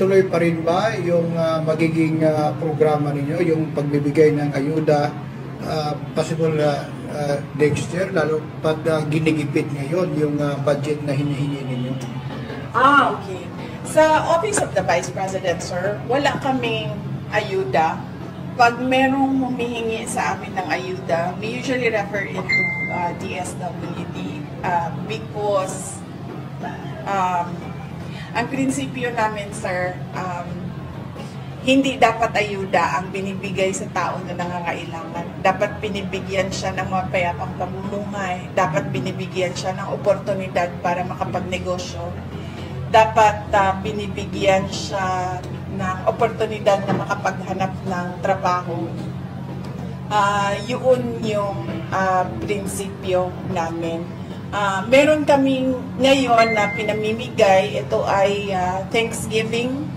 tuloy-tuloy pa rin ba yung magiging programa ninyo, yung pagbibigay ng ayuda possible next year, lalo pag ginigipit ngayon yung budget na hinihingi ninyo? Okay. Sa Office of the Vice President, sir, wala kaming ayuda. Pag merong humihingi sa amin ng ayuda, we usually refer it to DSWD because ang prinsipyo namin, sir, hindi dapat ayuda ang binibigay sa tao na nangangailangan. Dapat binibigyan siya ng mapayapang pamumuhay. Dapat binibigyan siya ng oportunidad para makapagnegosyo. Dapat binibigyan siya ng oportunidad na makapaghanap ng trabaho. Yun yung prinsipyo namin. Meron kaming ngayon na pinamimigay, ito ay Thanksgiving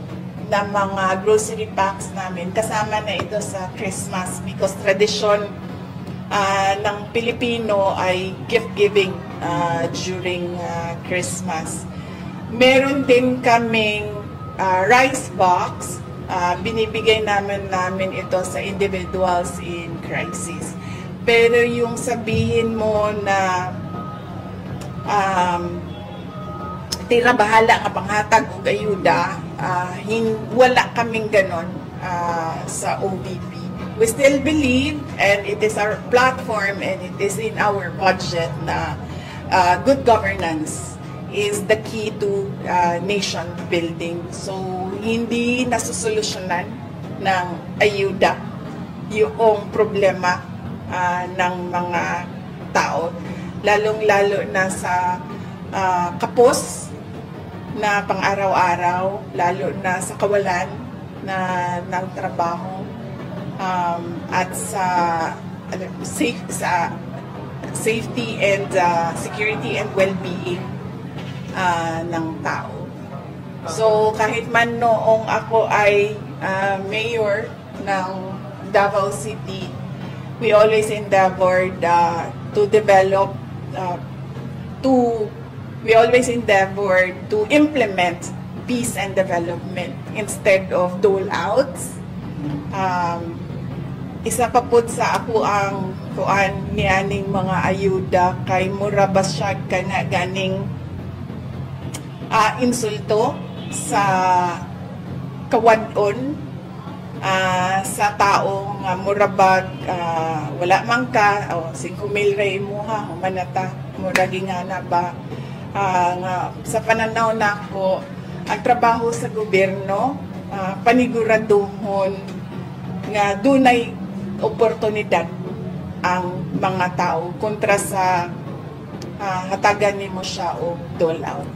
na mga grocery packs namin. Kasama na ito sa Christmas because tradisyon ng Pilipino ay gift giving during Christmas. Meron din kaming rice box, binibigay namin ito sa individuals in crisis. Pero yung sabihin mo na tira bahala nga panghatag o ayuda, wala kaming ganon sa OVP. We still believe, and it is our platform and it is in our budget na good governance is the key to nation building. So, hindi nasusolusyonan ng ayuda yung problema ng mga tao, lalong-lalo na sa kapos na pang-araw-araw, lalo na sa kawalan ng trabaho at sa safety and security and well-being ng tao. So kahit man noong ako ay mayor ng Davao City, we always endeavored to develop to implement peace and development instead of dole-outs. Isa pa po sa ako ang kuan nianing mga ayuda kay mura basyag kana ganing insulto sa kawadon sa taong murabag wala man ka o 5,000 ray mo ha humanata mura gingana ba nga sa pananaw nako ang trabaho sa gobyerno paniguraduhon nga dunay oportunidad ang mga tao kontra sa hatagan nimo siya o dole out.